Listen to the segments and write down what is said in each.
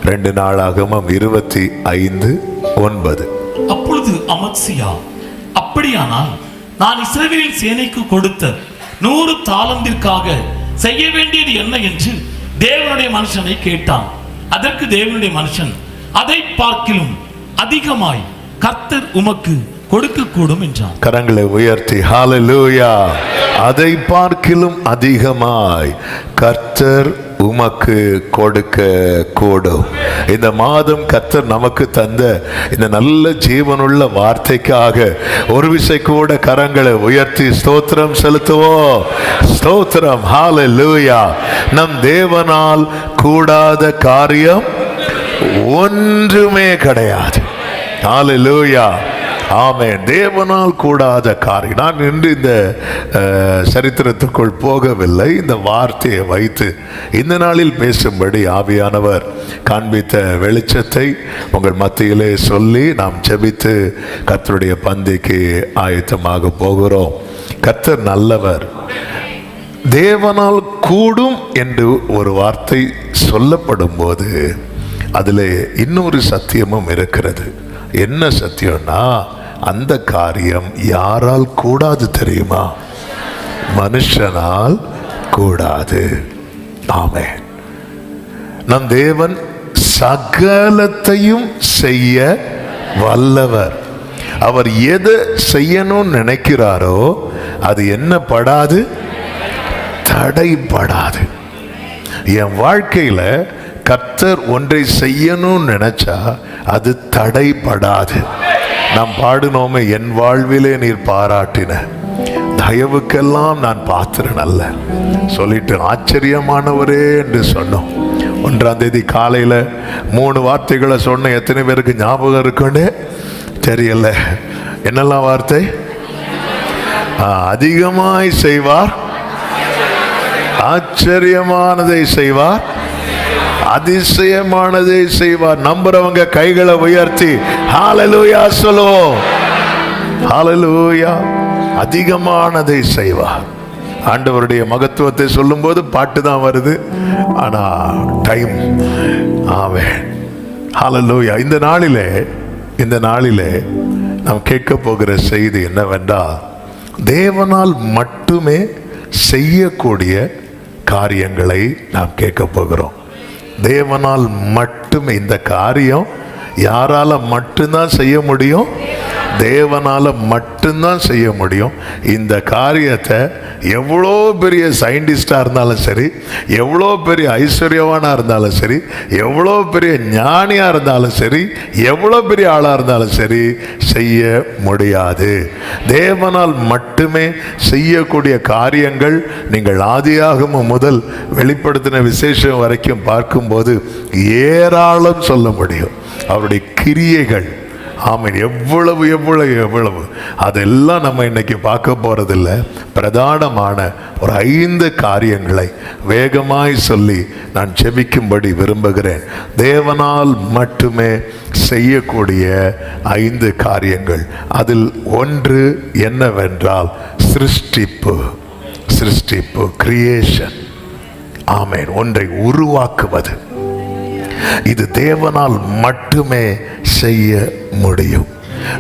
2 நாளாகமம் 25:9. அப்பொழுது அமத்சியா, அப்படியானால் நான் இஸ்ரவேலின் சேனைக்கு கொடுத்த 100 தாலந்திற்காக செய்ய வேண்டியது என்ன என்று தேவனுடைய மனுஷனை கேட்டான். அதற்கு தேவனுடைய மனுஷன், அதை பார்க்கிலும் அதிகமாய் கர்த்தர் உமக்கு கொடுக்க கூடும் என்றான். கரங்களை உயர்த்தி ஹல்லேலூயா. அதை பார்க்கிலும் அதிகமாய் கர்த்தர் உமக்கு கொடுக்க கூடும். இந்த மாதம் கர்த்தர் நமக்கு தந்த இந்த நல்ல ஜீவனுள்ள வார்த்தைக்காக ஒரு விசை கூட கரங்களை உயர்த்தி ஸ்தோத்திரம் செலுத்துவோம். ஸ்தோத்திரம், ஹல்லேலூயா. நம் தேவனால் கூடாத காரியம் ஒன்றுமே கிடையாது. ஹல்லேலூயா, ஆமென். தேவனால் கூடாத காரியம். நான் இன்று இந்த சரித்திரத்துக்குள் போகவில்லை. இந்த வார்த்தையை வைத்து இந்த நாளில் பேசும்படி ஆவியானவர் காண்பித்த வெளிச்சத்தை உங்கள் மத்தியிலே சொல்லி நாம் ஜெபித்து கர்த்தருடைய பந்திக்கு ஆயத்தமாக போகிறோம். கர்த்தர் நல்லவர். தேவனால் கூடும் என்று ஒரு வார்த்தை சொல்லப்படும் போது அதில் இன்னொரு சத்தியமும் இருக்கிறது. என்ன சத்தியம்னா, அந்த காரியம் யாரால் கூடாது தெரியுமா? மனுஷனால் கூடாது. ஆமென். நம் தேவன் சகலத்தையும் செய்ய வல்லவர். அவர் எதை செய்யணும்னு நினைக்கிறாரோ அது என்ன படாது? தடைப்படாது. என் வாழ்க்கையில கர்த்தர் ஒன்றை செய்யணும்னு நினைச்சா அது தடைப்படாது. நாம் பாடினோமே, என் வாழ்விலே நீர் பாராட்டின தயவுக்கெல்லாம் நான் பாத்திரன் அல்ல சொல்லிட்டு ஆச்சரியமானவரே என்று சொன்னோம். 1ஆம் தேதி காலையில 3 வார்த்தைகளை சொன்ன. எத்தனை பேருக்கு ஞாபகம் இருக்குன்னு தெரியல. என்னெல்லாம் வார்த்தை? அதிகமாய் செய்வார், ஆச்சரியமானதை செய்வார், அதிசயமானதை செய்வார். நம்புறவங்க கைகளை உயர்த்தி ஹல்லேலூயா சொல்லுவோம். ஹல்லேலூயா. அதிகமானதை செய்வார். ஆண்டவருடைய மகத்துவத்தை சொல்லும் போது பாட்டு தான் வருது, ஆனா டைம். ஆமென். ஹல்லேலூயா. இந்த நாளிலே நாம் கேட்க போகிற செய்தி என்னவென்றால், தேவனால் மட்டுமே செய்யக்கூடிய காரியங்களை நாம் கேட்க போகிறோம். தேவனால் மட்டுமே. இந்த காரியம் யாரால மட்டும்தான் செய்ய முடியும்? தேவனால மட்டும்தான் செய்ய முடியும். இந்த காரியத்தை எவ்வளோ பெரிய சயின்டிஸ்டாக இருந்தாலும் சரி, எவ்வளோ பெரிய ஐஸ்வர்யவானாக இருந்தாலும் சரி, எவ்வளோ பெரிய ஞானியாக இருந்தாலும் சரி, எவ்வளோ பெரிய ஆளாக இருந்தாலும் சரி செய்ய முடியாது. தேவனால் மட்டுமே செய்யக்கூடிய காரியங்கள் நீங்கள் ஆதியாகமம் முதல் வெளிப்படுத்தின விசேஷம் வரைக்கும் பார்க்கும்போது ஏராளம் சொல்ல முடியும். அவருடைய கிரியைகள், ஆமென், எவ்வளவு எவ்வளவு எவ்வளவு. அதெல்லாம் நம்ம இன்னைக்கு பார்க்க போறதில்லை. பிரதானமான ஒரு 5 காரியங்களை வேகமாய் சொல்லி நான் ஜெபிக்கும்படி விரும்புகிறேன். தேவனால் மட்டுமே செய்யக்கூடிய 5 காரியங்கள். அதில் ஒன்று என்னவென்றால் சிருஷ்டிப்பு, கிரியேஷன். ஆமென். ஒன்றை உருவாக்குவது. இது தேவனால் மட்டுமே செய்ய முடியும்.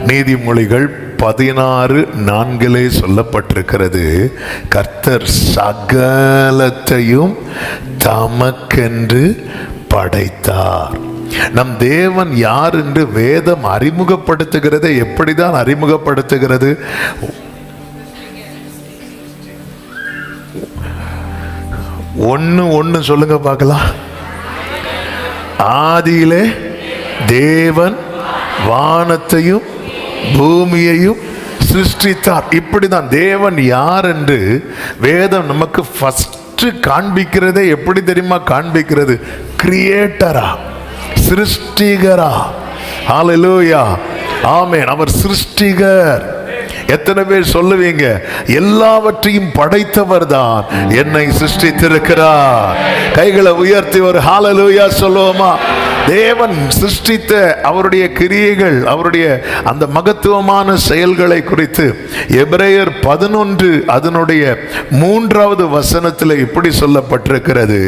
நீதிமொழிகள் 16:4 சொல்லப்பட்டிருக்கிறது, கர்த்தர் சகலத்தையும் தமக்கென்று படைத்தார். நம் தேவன் யார் என்று வேதம் அறிமுகப்படுத்துகிறது. எப்படிதான் அறிமுகப்படுத்துகிறது? ஒன்னு சொல்லுங்க பார்க்கலாம். ஆதியிலே தேவன் வானத்தையும் பூமியையும் சிருஷ்டித்தார். இப்படிதான் தேவன் யார் என்று வேதம் நமக்கு ஃபர்ஸ்ட் காண்பிக்கிறதே எப்படி தெரியுமா காண்பிக்கிறது? கிரியேட்டரா, சிருஷ்டிகரா. ஹல்லேலூயா, ஆமென். அவர் சிருஷ்டிகர். எத்தனை பேர் சொல்லுவீங்க, எல்லாவற்றையும் படைத்தவர் தான் என்னை சிருஷ்டித்திருக்கிறார்? கைகளை உயர்த்தி ஒரு ஹல்லேலூயா சொல்லுவோமா? தேவன் சிருஷ்டித்த அவருடைய கிரியைகள், அவருடைய அந்த மகத்துவமான செயல்களை குறித்து எபிரேயர் 11 அதனுடைய 3வது வசனத்தில் இப்படி சொல்லப்பட்டிருக்கிறது.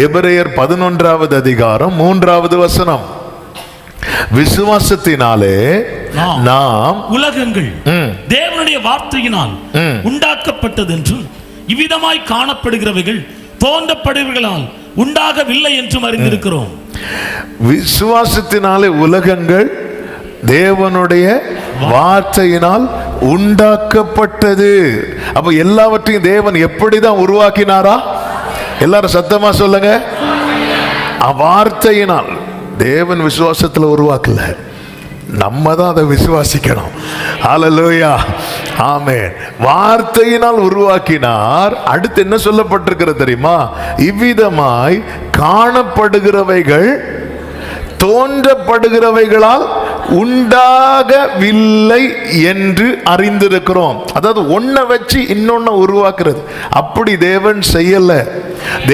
எபிரேயர் 11வது அதிகாரம் 3வது வசனம், விசுவாசத்தினாலே நாம் உலகங்கள் தேவனுடைய வார்த்தையினால் உண்டாக்கப்பட்டது என்றும் இவ்விதமாய் காணப்படுகிறவைகள் தோன்றப்படுகிறவர்களால் உண்டாகவில்லை என்றும் அறிந்திருக்கிறோம். விசுவாசத்தினாலே உலகங்கள் தேவனுடைய வார்த்தையினால் உண்டாக்கப்பட்டது. அப்ப எல்லாவற்றையும் தேவன் எப்படிதான் உருவாக்கினாரா? எல்லாரும் சத்தமா சொல்லுங்க. வார்த்தையினால். தேவன் விசுவாசத்துல உருவாக்கல, நம்ம தான் அதை விசுவாசிக்கணும். ஹல்லேலூயா, ஆமென். வார்த்தையினால் உருவாக்கினார். அடுத்து என்ன சொல்லப்பட்டிருக்கிறது தெரியுமா? இவ்விதமாய் காணப்படுகிறவைகள் தோன்றப்படுகிறவைகளால் உண்டாகவில்லை என்று அறிந்திருக்கிறோம். அதாவது ஒன்றை வச்சு இன்னொன்னு உருவாக்குறது அப்படி தேவன் செய்யல.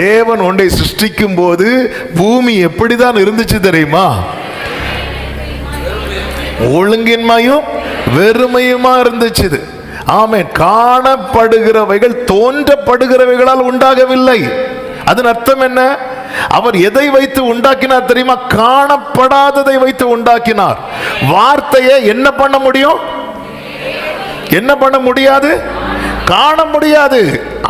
தேவன் ஒன்றை சிருஷ்டிக்கும் போது பூமி எப்படிதான் இருந்துச்சு தெரியுமா? ஒழுங்கின்மையும் வெறுமையுமா இருந்துச்சு. ஆமென். காணப்படுகிறவைகள் தோன்றப்படுகிறவைகளால் உண்டாகவில்லை. அதன் அர்த்தம் என்ன? அவர் எதை வைத்து உண்டாக்கினார் தெரியுமா? காணப்படாததை வைத்து உண்டாக்கினார். வார்த்தையை என்ன பண்ண முடியும்? என்ன பண்ண முடியாது? காண முடியாது.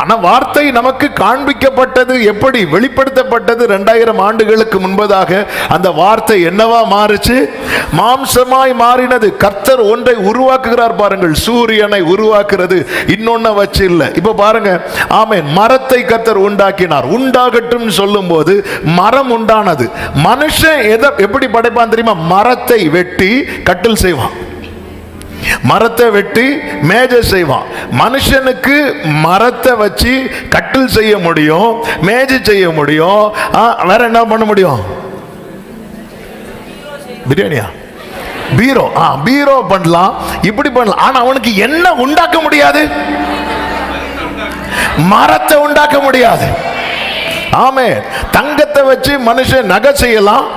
ஆனா வார்த்தை நமக்கு காண்பிக்கப்பட்டது. எப்படி வெளிப்படுத்தப்பட்டது? 2000 ஆண்டுகளுக்கு முன்பதாக அந்த வார்த்தை என்னவா மாறுச்சு? மாம்சமாய் மாறினது. கர்த்தர் ஒன்றை உருவாக்குகிறார் பாருங்கள். சூரியனை உருவாக்குறது இன்னொன்ன வச்சு இல்ல. இப்ப பாருங்க, ஆமென். மரத்தை கர்த்தர் உண்டாக்கினார். உண்டாகட்டும் சொல்லும் போது மரம் உண்டானது. மனுஷன் எப்படி படைப்பான் தெரியுமா? மரத்தை வெட்டி கட்டில் செய்வான், மரத்தை வெட்டி மேஜை செய்வான். மனுஷனுக்கு மரத்தை வச்சு கட்டில் செய்ய முடியும், மேஜை செய்ய முடியும். வேற என்ன பண்ண முடியும்? பிரியாணியா? பீரோ. பீரோ பண்ணலாம், இப்படி பண்ணலாம். ஆனா அவனுக்கு என்ன உண்டாக்க முடியாது? மரத்தை உண்டாக்க முடியாது. ஆமே. தங்கத்தை வச்சு மனுஷன் நகை செய்யலாம்,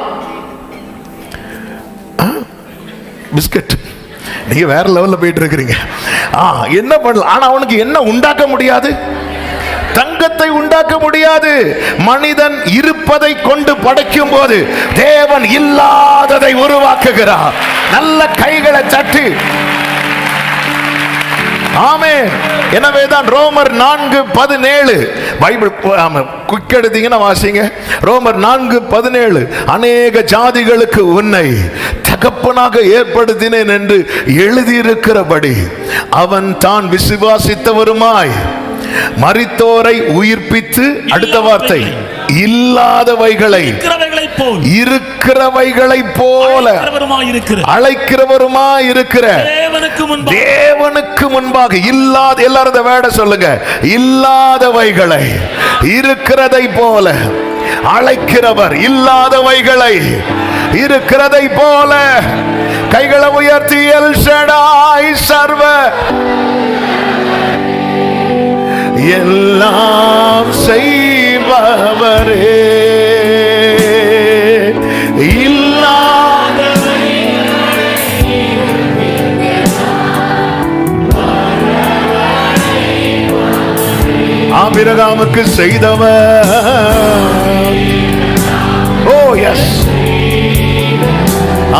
பிஸ்கட். நீங்க வேற லெவல்ல போயிட்டு இருக்கிறீங்க. என்ன பண்ணலாம்? ஆனா அவனுக்கு என்ன உண்டாக்க முடியாது? தங்கத்தை உண்டாக்க முடியாது. மனிதன் இருப்பதை கொண்டு படைக்கும் போது தேவன் இல்லாததை உருவாக்குகிறார். நல்ல கைகளை தட்டி ஆமென். எனவேதான் ரோமர் 4:17 பைபிள் குயிக் எடுத்தீங்கன்னா வாசிங்க. ரோமர் 4:17 அநேக ஜாதிகளுக்கு உன்னை தகப்பனாக ஏற்படுத்தினேன் என்று எழுதியிருக்கிறபடி அவன் தான் விசுவாசித்தவருமாய் மரித்தோரை உயிர்ப்பித்து, அடுத்த வார்த்தை, இல்லாதவைகளை இருக்கிறவைகளை போல அழைக்கிறவருமாய் இருக்கிற தேவனுக்கு முன்பாக இல்லாத, எல்லாரும் இந்த வேர்டை சொல்லுங்க, இல்லாதவைகளை இருக்கிறதை போல அழைக்கிறவர், இல்லாதவைகளை இருக்கிறதை போல. கைகளை உயர்த்தி எல் ஷடாய், சர்வ எல்லாம் செய்பவரே, ஆபிரகாமுக்கு செய்தவர். ஓ எஸ்,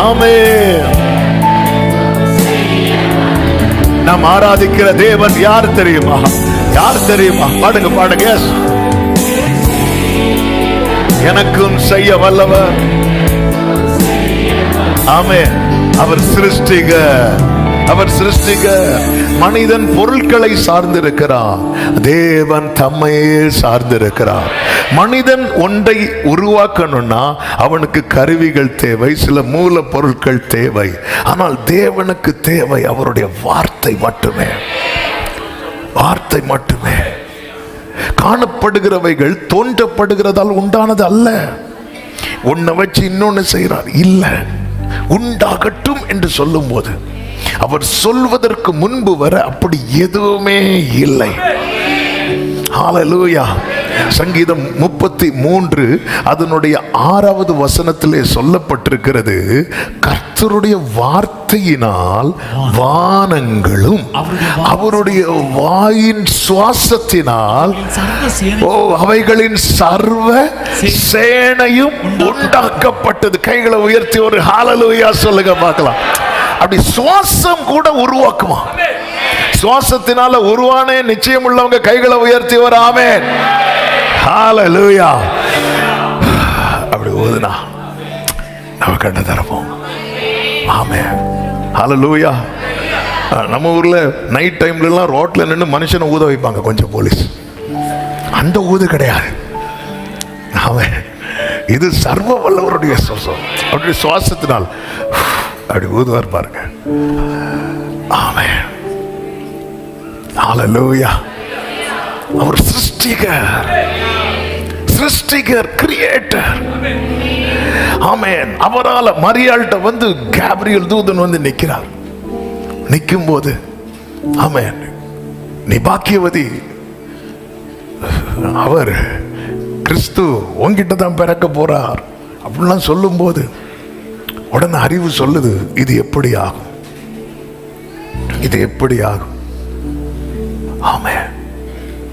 ஆமென். நாம் ஆராதிக்கிற தேவன் யார் தெரியுமா? யார் தெரியுமா? பாடுங்க பாடுங்க. எஸ், எனக்கும் செய்ய வல்லவர். ஆமென். அவர் சிருஷ்டிக, அவர் சிருஷ்டிக. மனிதன் பொருட்களை சார்ந்திருக்கிறான், தேவன் தம்மையே சார்ந்திருக்கிறார். மனிதன் ஒன்றை உருவாக்கணும்னா அவனுக்கு கருவிகள் தேவை, சில மூல பொருட்கள் தேவை. ஆனால் தேவனுக்கு தேவை அவருடைய வார்த்தை மட்டுமே, வார்த்தை மட்டுமே. காணப்படுகிறவைகள் தோன்றப்படுகிறதால் உண்டானது அல்ல. ஒன்னை வச்சு இன்னொன்னு செய்யறார் இல்ல. உண்டாகட்டும் என்று சொல்லும் போது அவர் சொல்வதற்கு முன்பு வர அப்படி எதுவுமே இல்லை. ஹல்லேலூயா. சங்கீதம் 33 அதனுடைய 6வது வசனத்திலே சொல்லப்பட்டிருக்கிறது, கர்த்தருடைய வார்த்தையினால் வானங்களும் அவருடைய வாயின் சுவாசத்தினால் அவைகளின் சர்வ சேனையும் உண்டாக்கப்பட்டது. கைகளை உயர்த்தி ஒரு ஹல்லேலூயா சொல்லுங்க பார்க்கலாம். அப்படி சுவாசம் கூட உருவாக்குமா? சுவாசத்தினால உருவானே நிச்சயம் உள்ளவங்க கைகளை உயர்த்தி ஒரு ஆமென். ஹல்லேலூயா. அப்படி ஊதுனா நம்ம கண்ட தரப்போம். ஆமென். ஹல்லேலூயா. நம்ம ஊர்ல நைட் டைம்ல எல்லாம் ரோட்ல நின்று மனுஷனை ஊத வைப்பாங்க கொஞ்சம் போலீஸ். அந்த ஊது கிடையாது. ஆமென். இது சர்வ வல்லவருடைய சுவாசம். அவருடைய சுவாசத்தினால் அப்படி ஊதுவார் பாருங்க. ஆமென். ஹல்லேலூயா. அவர் சிருஷ்டிகர், கிரியேட்டர். ஆமென். அவரால் மரியாள்கிட்ட வந்து கேப்ரியல் தூதன் வந்து நிற்கிறார். நிற்கும் போது ஆமென், நீ பாக்கியவதி, அவர் கிறிஸ்து உன்கிட்ட தான் பிறக்க போறார் அப்படிலாம் சொல்லும் போது உடனே அறிவு சொல்லுது, இது எப்படி ஆகும், இது எப்படி ஆகும்? ஆமென்.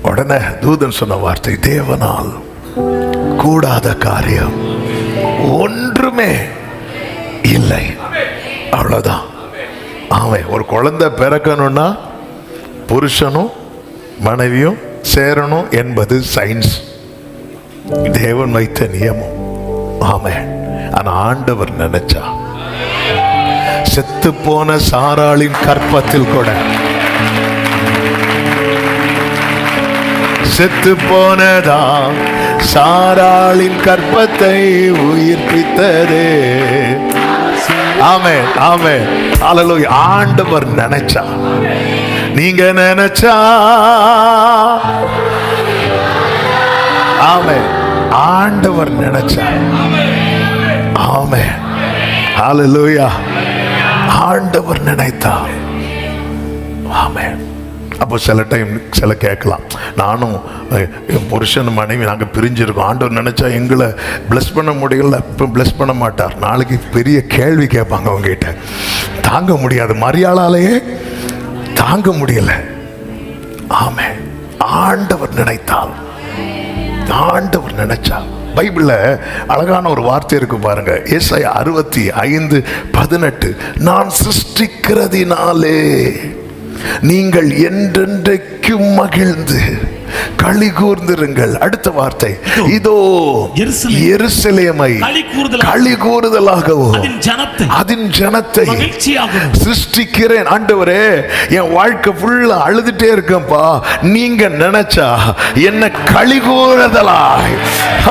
உடனே தூதன் சொன்ன வார்த்தை, தேவனால் கூடாத காரியம் ஒன்றுமே இல்லை. அவ்வளவுதான். ஆமென். ஒரு குழந்தை பிறக்கணும்னா புருஷனும் மனைவியும் சேரணும் என்பது சயின்ஸ், தேவன் வைத்த நியமம். ஆமென். ஆனா ஆண்டவர் நினைச்சா செத்து போன சாராளின் கற்பத்தில் கூட, செத்து போனதா சாராளின் கற்பத்தை உயிர்ப்பித்ததே. ஆமென், ஆமென், ஹல்லேலூயா. ஆண்டவர் நினைச்சா, நீங்க நினைச்சா, ஆமென், ஆண்டவர் நினைச்சா, ஆமென், ஹல்லேலூயா. ஆண்டவர் நினைத்தார். ஆமென். அப்போ சில டைம் சில கேட்கலாம், நானும் என் புருஷன் மனைவி நாங்கள் பிரிஞ்சிருக்கோம், ஆண்டவர் நினைச்சா எங்களை பிளஸ் பண்ண முடியல, இப்போ பிளஸ் பண்ண மாட்டார். நாளைக்கு பெரிய கேள்வி கேட்பாங்க அவங்ககிட்ட, தாங்க முடியாது, மரியாளாலேயே தாங்க முடியல. ஆமென். ஆண்டவர் நினைத்தால், ஆண்டவர் நினைச்சா. பைபிள்ல அழகான ஒரு வார்த்தை இருக்கு பாருங்க, ஏசாயா 65:18, நான் சிருஷ்டிக்கிறதினாலே நீங்கள் என்றென்றைக்கும் மகிழ்ந்து களி கூர்ந்திருங்கள். அடுத்த வார்த்தை, இதோ எருசலேமை களி கூறுதலாகவும் அதன் ஜனத்தை சிருஷ்டிக்கிறேன். ஆண்டவரே, என் வாழ்க்கை ஃபுல்லா அழுதுட்டே இருக்கேன்ப்பா, நீங்க நினைச்சா என்ன களி கூறுதலாய்,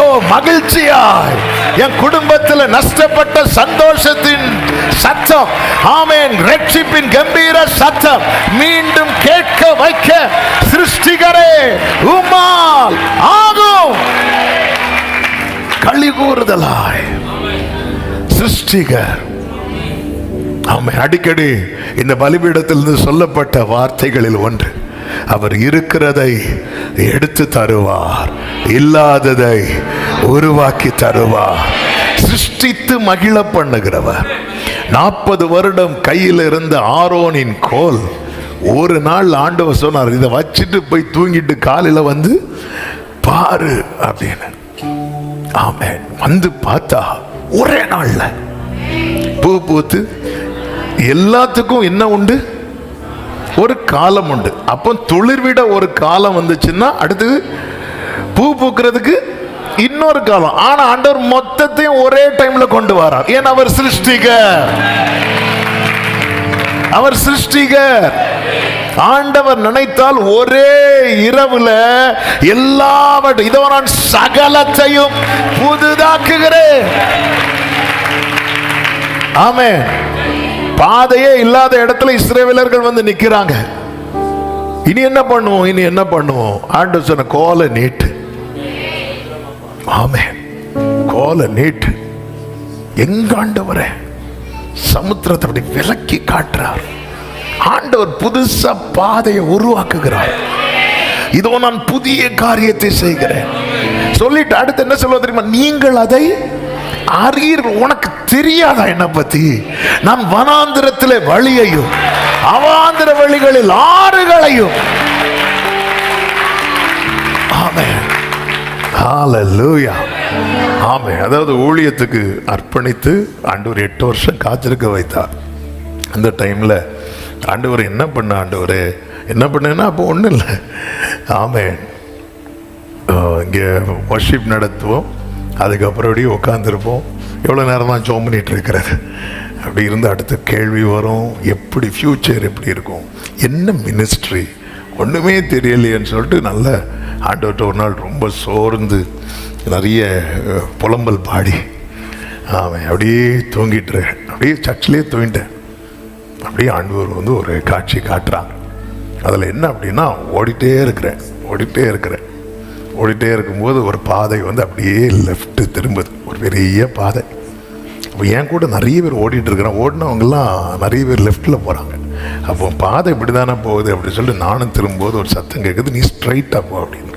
ஓ மகிழ்ச்சியாய், என் குடும்பத்தில் நஷ்டப்பட்ட சந்தோஷத்தின் சத்தம், ஆமென், ரட்சிப்பின் கம்பீர சத்தம் மீண்டும் கேட்க வைக்க சிருஷ்டிகரே உம்மால் ஆகும். களி கூறுதலாய் சிருஷ்டிகர். ஆமென். அடிக்கடி இந்த பலிபீடத்திலிருந்து சொல்லப்பட்ட வார்த்தைகளில் ஒன்று, அவர் இருக்கிறதை எடுத்து தருவார், இல்லாததை உருவாக்கி தருவார், சிருஷ்டித்து மகிழ பண்ணுகிறவர். 40 வருடம் கையில் இருந்த ஆரோனின் கோல் ஒரு நாள் ஆண்டவர் சொன்னார், இதை வச்சுட்டு போய் தூங்கிட்டு காலையில் வந்து பாரு அப்படின்னு. ஆமென். வந்து பார்த்தா ஒரே நாள்ல பூ பூத்து, எல்லாத்துக்கும் என்ன உண்டு, ஒரு காலம் உண்டு. அப்போ துளிர்விட ஒரு காலம் வந்துச்சுன்னா அடுத்து பூ பூக்கிறதுக்கு இன்னொரு காலம். ஆனா ஆண்டவர் மொத்தத்தையும் ஒரே டைம்ல கொண்டு வரார். ஏன்? அவர் சிருஷ்டிகர், அவர் சிருஷ்டிகர். ஆண்டவர் நினைத்தால் ஒரே இரவுல எல்லாவற்றையும், இதோ நான் சகலத்தையும் புதிதாக்குகிறேன். ஆமென். பாதையே இல்லாத இடத்துல இஸ்ரவேலர்கள் வந்து நிக்கிறாங்க. இனி என்ன பண்ணுவோம், இனி என்ன பண்ணுவோம்? ஆண்டவர் சொன்ன, கோலை நீட்டு. ஆமென். கோலை நீட்டு. எங்க ஆண்டவரே சமுத்திரத்தை அப்படி விலக்கி காட்டுறார். ஆண்டவர் புதுசா பாதையை உருவாக்குகிறார். இதோ நான் புதிய காரியத்தை செய்கிறேன். சொல்லிட்டு அடுத்து என்ன சொல்ல தெரியுமா? நீங்கள் அதை அறியீர்கள். உனக்கு தெரியாதா என்னை பத்தி? நான் வனாந்திரத்திலே வழியையும் அவாந்திர வழிகளில் ஆறுகளையும். ஆமென், ஹல்லேலூயா, ஆமென். அதாவது ஊழியத்துக்கு அர்ப்பணித்து ஆண்டவர் 8 வருஷம் காத்திருக்க வைத்தார். அந்த டைம்ல ஆண்டவர் என்ன பண்ண, ஆண்டவர் என்ன பண்ணேன்னா அப்போ ஒன்றும் இல்லை. ஆமென். இங்கே வர்ஷிப் நடத்துவோம், அதுக்கப்புறம் அப்படியே உட்காந்துருப்போம். எவ்வளோ நேரம் தான் ஜோம் பண்ணிட்டு இருக்கிறது. அப்படி இருந்து அடுத்த கேள்வி வரும், எப்படி ஃப்யூச்சர் எப்படி இருக்கும், என்ன மினிஸ்ட்ரி, ஒன்றுமே தெரியலையேன்னு சொல்லிட்டு நல்ல ஆண்டவர்கிட்ட ஒரு நாள் ரொம்ப சோர்ந்து நிறைய புலம்பல் பாடி அவன் அப்படியே தூங்கிட்டு, அப்படியே சர்ச்சிலே தூங்கிட்டேன். அப்படியே ஆண்டவர் ஒரு காட்சி காட்டுறாங்க. அதில் என்ன அப்படின்னா, ஓடிட்டே இருக்கும்போது ஒரு பாதை அப்படியே லெஃப்ட் திரும்புது, ஒரு பெரிய பாதை. அப்போ என் கூட நிறைய பேர் ஓடிட்டு இருக்கிறேன். ஓடினவங்கெல்லாம் நிறைய பேர் லெஃப்டில் போகிறாங்க. அப்போ பாதை இப்படி தானே போகுது அப்படின்னு சொல்லிட்டு நானும் திரும்பும்போது ஒரு சத்தம் கேட்குது, நீ ஸ்ட்ரைட்டாக போ அப்படின்னு.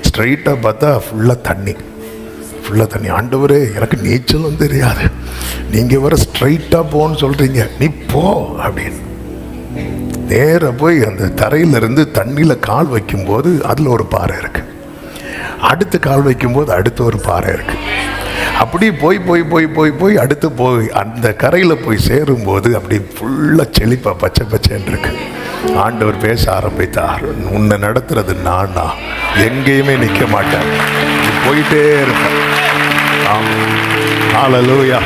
ஸ்ட்ரைட்டாக பார்த்தா ஃபுல்லாக தண்ணி. ஆண்டவரே, எனக்கு நீச்சலும் தெரியாது, நீங்கள் வர ஸ்ட்ரைட்டாக போன்னு சொல்கிறீங்க, நீ போ அப்படின்னு. நேராக போய் அந்த தரையிலிருந்து தண்ணியில் கால் வைக்கும்போது அதில் ஒரு பாறை இருக்குது. அடுத்து கால் வைக்கும்போது அடுத்து ஒரு பாறை இருக்குது. அப்படி போய் அடுத்து போய் அந்த கரையில் போய் சேரும்போது அப்படி ஃபுல்லாக செழிப்பா பச்சை பச்சைன்னு இருக்கு. ஆண்டவர் பேச ஆரம்பித்தார், உன்னை நடத்துறது நானா, எங்கேயுமே நிற்க மாட்டேன், போயிட்டே இருப்பேன். ஹல்லேலூயா.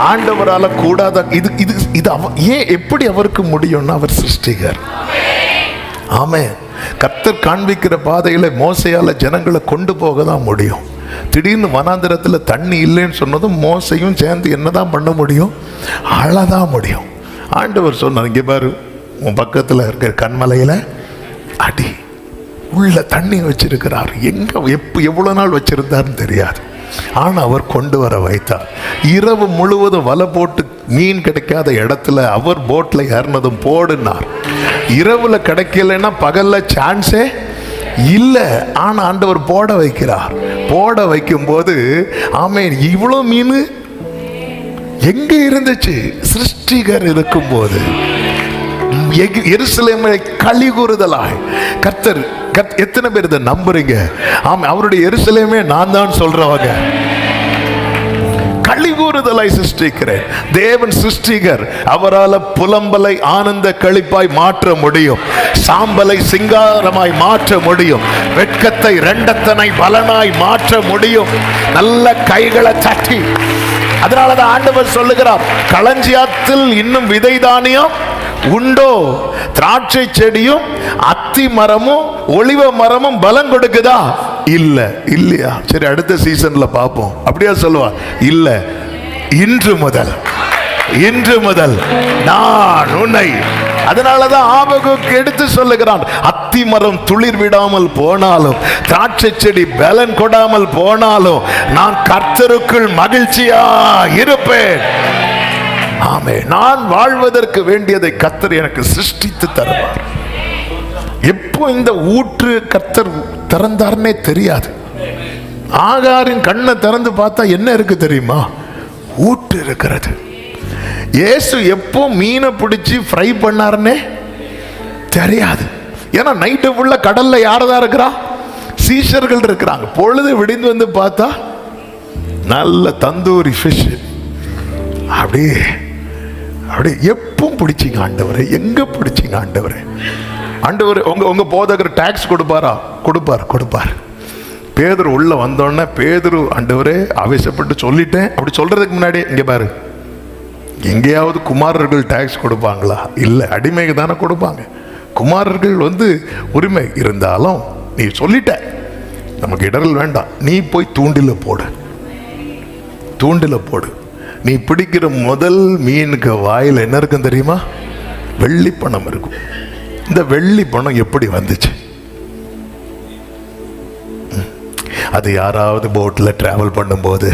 ஆண்டவரால கூடாத இது இது இது ஏன் எப்படி அவருக்கு முடியும்னா, அவர் சிருஷ்டிகர். ஆமென். கர்த்தர் காண்பிக்கிற பாதையில மோசையால ஜனங்களை கொண்டு போக தான் முடியும். திடீர்னு வனாந்திரத்தில் தண்ணி இல்லைன்னு சொன்னதும் மோசையும் சேர்ந்து என்னதான் பண்ண முடியும்? அழதான் முடியும். ஆண்டவர் சொன்னார், இங்கே பாரு, உன் பக்கத்தில் இருக்கிற கண்மலையில் அடி, உள்ள தண்ணி வச்சிருக்கிறார். எவ்வளோ நாள் வச்சிருந்தாருன்னு தெரியாது, ஆனால் அவர் கொண்டு வர வைத்தார். இரவு முழுவதும் வலை போட்டு மீன் கிடைக்காத இடத்துல அவர் போட்டில் ஏறினதும் போடுனார். இரவுல கிடைக்கலன்னா பகல்ல சான்ஸே இல்லை. ஆனால் ஆண்டவர் போட வைக்கிறார். போட வைக்கும்போது ஆமென், இவ்வளோ மீன் எங்க இருந்துச்சு? சிருஷ்டிகர் இருக்கும்போது. எருசலேமை கலிகூறுதலாய் கர்த்தர் எத்தனை பேர் இதை நம்புறீங்க? ஆமா, அவருடைய எருசலேமே நான் தான் சொல்றவங்க. கலிகூறுதலாய் சிருஷ்டிக்கிறேன். தேவன் சிருஷ்டிகர். அவரால் புலம்பலை ஆனந்த களிப்பாய் மாற்ற முடியும், சாம்பலை சிங்காரமாய் மாற்ற முடியும், வெட்கத்தை இரண்டத்தனை பலனாய் மாற்ற முடியும். நல்ல கைகளை தட்டி. அதனாலதான் ஆண்டவர் சொல்லுகிறார், களஞ்சியத்தில் இன்னும் விதை தானியம் உண்டோ? திராட்சை செடியும் அத்தி மரமும் ஒலிவ மரமும் பலம் கொடுக்குதா? இல்லையா? சரி, அடுத்த சீசன்ல பார்ப்போம். அப்படியா சொல்லுவா? இல்ல, இன்று முதல் நான் உன்னை. அதனாலதான் ஆபகுக்கு எடுத்து சொல்லுகிறான், அத்தி மரம் துளிர் விடாமல் போனாலும், திராட்சை செடி பலன் கொடாமல் போனாலும், நான் கர்த்தருக்குள் மகிழ்ச்சியா இருப்பேன். ஆமே, நான் வாழ்வதற்கு வேண்டியதை கர்த்தர் எனக்கு சிருஷ்டித்து தருவார். எப்போ இந்த ஊற்று கர்த்தர் திறந்தார்னே தெரியாது. ஆகாரின் கண்ணை திறந்து பார்த்தா என்ன இருக்கு தெரியுமா? ஊற்று இருக்கிறது. இயேசு எப்போ மீனை பிடிச்சி ஃப்ரை பண்ணாருன்னே தெரியாது. ஏன்னா நைட்டு ஃபுல்லா கடல்ல யாரதான் இருக்கிறா? சீஷர்கள் இருக்கிறாங்க. பொழுது விடிந்து வந்து பார்த்தா நல்ல தந்தூரி ஃபிஷ். அப்படியே எப்போ பிடிச்சிங்க ஆண்டவரே? எங்க பிடிச்சிங்க ஆண்டவரே? ஆண்டவர் உங்க போதகர் டாக்ஸ் கொடுப்பார். பேதுரு உள்ள வந்தோடனே, பேதுரு ஆண்டவரே ஆவேசப்பட்டு சொல்லிட்டேன் அப்படி சொல்றதுக்கு முன்னாடி, இங்க பாரு, எங்கேயாவது குமாரர்கள் டாக்ஸ் கொடுப்பாங்களா? இல்லை, அடிமைக்கு தானே கொடுப்பாங்க. குமாரர்கள் உரிமை இருந்தாலும் நீ சொல்லிட்ட, நமக்கு இடரல் வேண்டாம், நீ போய் தூண்டில போடு. நீ பிடிக்கிற முதல் மீனுக்கு வாயில் என்ன இருக்கும் தெரியுமா? வெள்ளி பணம் இருக்கும். இந்த வெள்ளி பணம் எப்படி வந்துச்சு? அது யாராவது போட்டில் டிராவல் பண்ணும்போது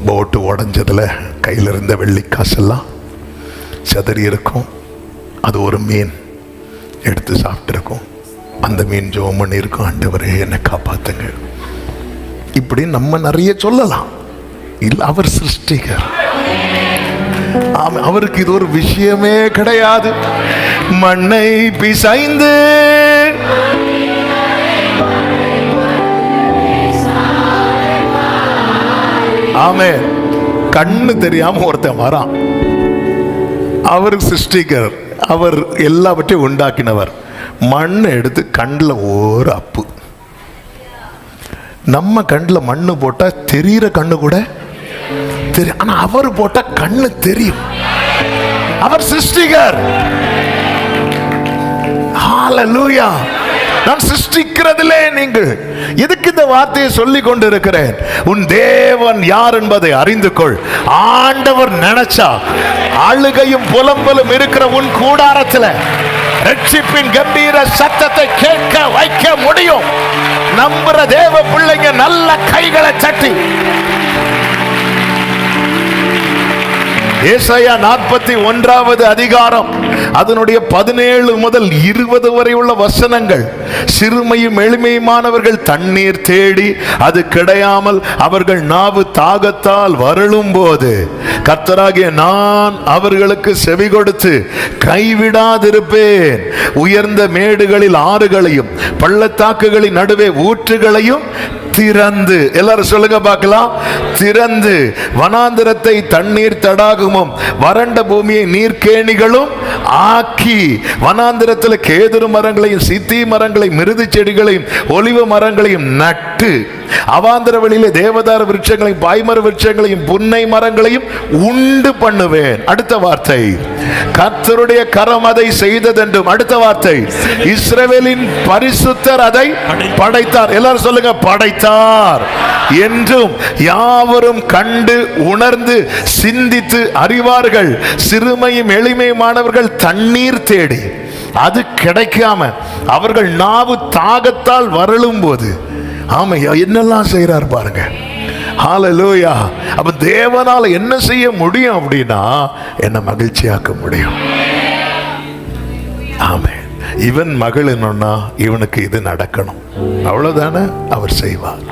போட்டு உடஞ்சதுல கையில் இருந்த வெள்ளி காசெல்லாம் செதறி இருக்கும். அது ஒரு மீன் எடுத்து சாப்பிட்டு இருக்கும். அந்த மீன் ஜெபம் பண்ணி இருக்கும், ஆண்டவரே என்னை காப்பாத்துங்க, இப்படி நம்ம நிறைய சொல்லலாம். இல்ல, அவர் சிருஷ்டிகர். அவருக்கு இது ஒரு விஷயமே கிடையாது. மண்ணை பிசைந்து ஆமென். கண்ணு தெரியாம ஒருத்தன் வரான். அவர் சிருஷ்டிகர், அவர் எல்லாவற்றையும் உண்டாக்கினவர். மண்ணை எடுத்து கண்ணில் ஒரு அப்பு. நம்ம கண்ணில் மண்ணு போட்டா தெரிகிற கண்ணு கூட தெரியும், ஆனா அவர் போட்டா கண்ணு தெரியும். அவர் சிருஷ்டிகர். ஹல்லேலூயா. நான் சிருஷ்டிக்கிறதிலே நீங்கள் எதுக்கு இந்த வார்த்தையை சொல்லிக் கொண்டிருக்கிறேன்? உன் தேவன் யார் என்பதை அறிந்து கொள். ஆண்டவர் நினைச்சா அழுகையும் புலம்பலும் இருக்கிற உன் கூடாரத்தில் ரட்சிப்பின் கம்பீர சத்தத்தை கேட்க வைக்க முடியும். நம்புற தேவ பிள்ளைங்க நல்ல கைகளை தட்டி ஏசாயா 41வது அதிகாரம் அதனுடைய 17 முதல் 20 வரை உள்ள வசனங்கள். சிறுமையும் எளிமையுமானவர்கள் தண்ணீர் தேடி அது கிடையாமல் அவர்கள் நாவு தாகத்தால் வருளும் போது கர்த்தராகிய நான் அவர்களுக்கு செவி கொடுத்து கைவிடாதிருப்பேன். உயர்ந்த மேடுகளில் ஆறுகளையும் பள்ளத்தாக்குகளின் நடுவே ஊற்றுகளையும் திறந்து, எல்லாரும் சொல்லுங்க பார்க்கலாம், திறந்து வனாந்திரத்தை தண்ணீர் தடாகமும் வறண்ட பூமியை நீர்க்கேணிகளும் ஆக்கி, வனாந்திரத்தில் கேதுரு மரங்களையும் சித்தி மரங்களையும் மிருது செடிகளையும் ஒலிவ மரங்களையும் நட்டு, அவாந்திர வெளியிலே தேவதார விருட்சங்களையும் பாய்மர விருட்சங்களையும் புன்னை மரங்களையும் உண்டு பண்ணுவேன். அடுத்த வார்த்தை, கர்த்தருடைய கரம் அதை செய்ததென்றும். அடுத்த வார்த்தை, இஸ்ரவேலின் பரிசுத்தர் அதை படைத்தார். எல்லாரும் சொல்லுங்க, படைத்தார் என்றும் யாவரும் கண்டு உணர்ந்து சிந்தித்து அறிவார்கள். சிறுமையும் எளிமையுமானவர்கள் தண்ணீர் தேடி அது கிடைக்காம அவர்கள் நாவு தாகத்தால் வருளும் போது, ஆமையா என்னெல்லாம் செய்யறார் பாருங்க. ஹல்லேலூயா. அப்ப தேவனால என்ன செய்ய முடியும் அப்படின்னா என்ன மகிழ்ச்சியாக்க முடியும். ஆமென். இவன் மகள் என்னன்னா இவனுக்கு இது நடக்கணும், அவ்வளவுதானே அவர் செய்வார்.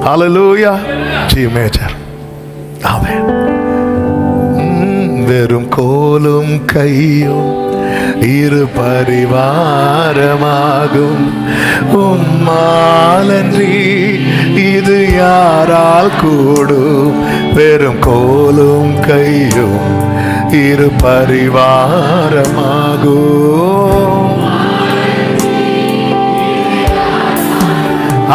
ஹல்லேலூயா. G major. ஆமென். வெறும் கோலும் கையும் இரு பரிவாரமாகும் உம்மாலன்றி இது யாரால் கூடும். வெறும் கோலும் கையும் இரு பரிவாரமாகும்.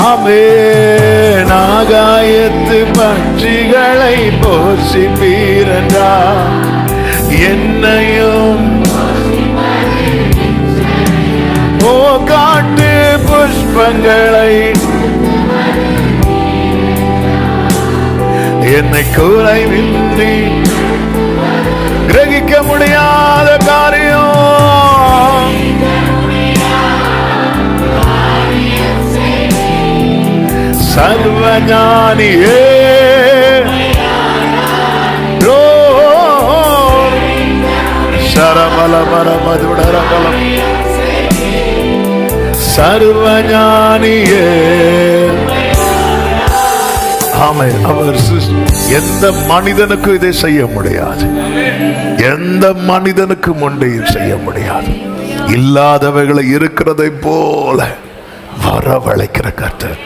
ஆமென். ஆகாயத்து பட்சிகளை போஷிப்பீரண்டா என்னையும் ஓ காட்டு புஷ்பங்களை என்னை குறைவின்றி கிரகிக்க முடியாத காரியம் சர்வஞானியே சரபலபரமதுடரபலம் சர்வஞானியே. ஆமென். அவர் எந்த மனிதனுக்கும் இதை செய்ய முடியாது, எந்த மனிதனுக்கும் ஒன்றையும் செய்ய முடியாது. இல்லாதவைகளை இருக்கிறதை போல வரவழைக்கிற கர்த்தர்.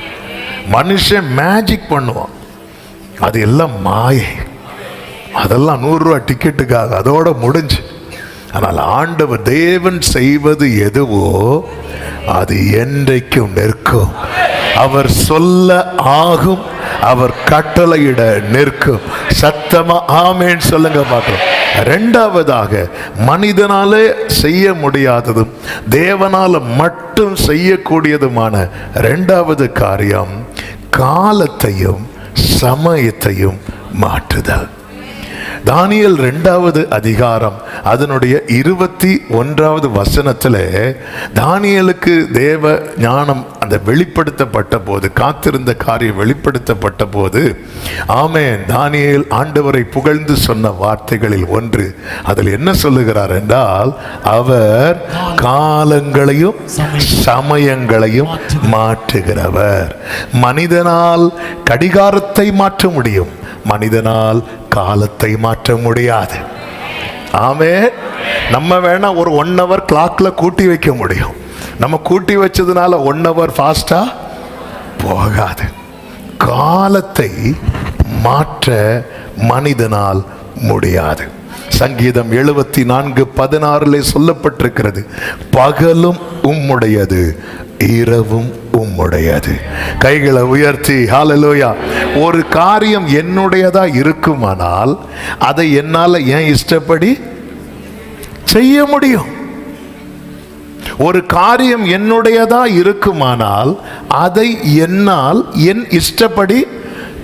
மனுஷன் மேஜிக் பண்ணுவான், அது எல்லாம் மாயை, அதெல்லாம் 100 ரூபாய் டிக்கெட்டுக்காக, அதோட முடிஞ்சு. ஆனால் ஆண்டவர் தேவன் செய்வது எதுவோ அது என்றைக்கும் நிற்கும். அவர் சொல்ல ஆகும், அவர் கட்டளையிட நிற்கும். சத்தமா ஆமென் சொல்லுங்க பார்க்கலாம். இரண்டாவதாக, மனிதனாலே செய்ய முடியாததும் தேவனால மட்டும் செய்யக்கூடியதுமான இரண்டாவது காரியம் காலத்தையும் சமயத்தையும் மாற்றுதல். தானியேல் 2வது அதிகாரம் அதனுடைய 21வது வசனத்துல தானியேலுக்கு தேவ ஞானம் அந்த வெளிப்படுத்தப்பட்ட போது, காத்திருந்த காரியம் வெளிப்படுத்தப்பட்ட போது, ஆமென், தானியேல் ஆண்டவரை புகழ்ந்து சொன்ன வார்த்தைகளில் ஒன்று, அதில் என்ன சொல்லுகிறார் என்றால், அவர் காலங்களையும் சமயங்களையும் மாற்றுகிறவர். மனிதனால் கடிகாரத்தை மாற்ற முடியும், மனிதனால் காலத்தை மாற்ற முடியாது. ஆமென். நம்ம வேணா ஒரு 1 hour கிளாக்ல கூட்டி வைக்க முடியும். நம்ம கூட்டி வச்சதுனால 1 hour ஃபாஸ்டா போகாது. காலத்தை மாற்ற மனிதனால் முடியாது. சங்கீதம் 74:16 சொல்லப்பட்டிருக்கிறது, பகலும் உம்முடையது, இரவும் உம்முடையது. கைகளை உயர்த்தி ஹல்லேலூயா. ஒரு காரியம் என்னுடையதா இருக்குமானால் அதை என்னால ஏன் இஷ்டப்படி செய்ய முடியும். ஒரு காரியம் என்னுடையதா இருக்குமானால் அதை என்னால் என் இஷ்டப்படி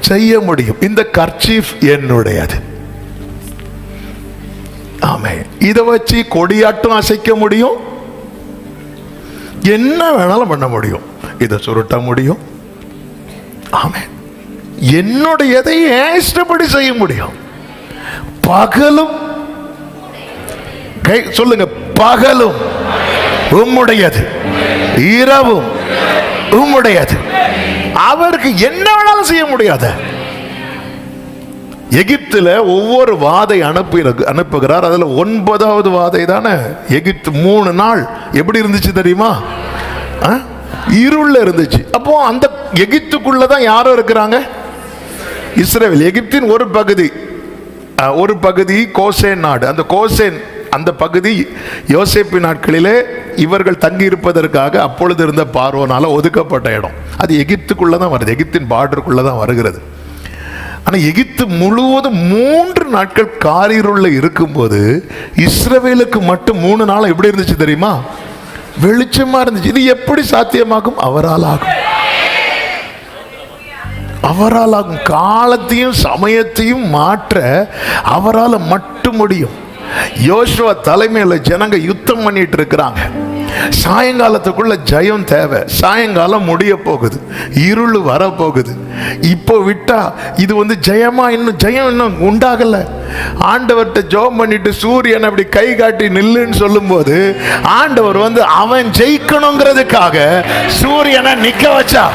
செய்ய முடியும். இந்த கர்ச்சீஃப் என்னுடையது. ஆமென். இதை வச்சு கொடியாட்டும் அசைக்க முடியும், என்ன வேணாலும் பண்ண முடியும், இதை சுருட்ட முடியும். ஆமென். என்னுடையதை ஏன் இஷ்டப்படி செய்ய முடியும். பகலும், சொல்லுங்க, பகலும் உம்முடையது, இரவும் உம்முடையது. அவருக்கு என்ன வேணாலும் செய்ய முடியாத. எகிப்துல ஒவ்வொரு வாதை அனுப்புகிறார். அதுல 9வது வாதை தானே எகிப்து. 3 நாள் எப்படி இருந்துச்சு தெரியுமா? இருள்ல இருந்துச்சு. அப்போ அந்த எகிப்துக்குள்ளதான் யாரும் இருக்கிறாங்க, இஸ்ரவேல். எகிப்தின் ஒரு பகுதி கோசேன் நாடு. அந்த கோசேன் அந்த பகுதி யோசேப்பு நாட்களிலே இவர்கள் தங்கி இருப்பதற்காக அப்பொழுது இருந்த பார்வோனால ஒதுக்கப்பட்ட இடம். அது எகிப்துக்குள்ளதான் வருது, எகிப்தின் பார்டருக்குள்ளதான் வருகிறது. ஆனா எகிப்து முழுவதும் 3 நாட்கள் காரிருள்ல இருக்கும்போது இஸ்ரவேலுக்கு மட்டும் 3 நாள் எப்படி இருந்துச்சு தெரியுமா? வெளிச்சமா இருந்துச்சு. இது எப்படி சாத்தியமாகும்? அவரால் ஆகும். அவரால் ஆகும். காலத்தையும் சமயத்தையும் மாற்ற அவரால் மட்டும் முடியும். யோசுவா தலைமையில் ஜனங்க யுத்தம் பண்ணிட்டு இருக்கிறாங்க. சாயங்காலத்துக்குள்ள ஜெயம் தேவை. சாயங்காலம் முடிய போகுது, இருள் வர போகுது. இப்போ விட்டா இது ஜெயமா? ஜெயம் இன்னும் உண்டாகல. ஆண்டவர்கிட்ட ஜெபம் பண்ணிட்டு சூரியன் அப்படி கை காட்டி நில்லுன்னு சொல்லும் போது ஆண்டவர் அவன் ஜெயிக்கணுங்கிறதுக்காக சூரியனை நிக்க வச்சா.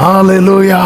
ஹல்லேலூயா.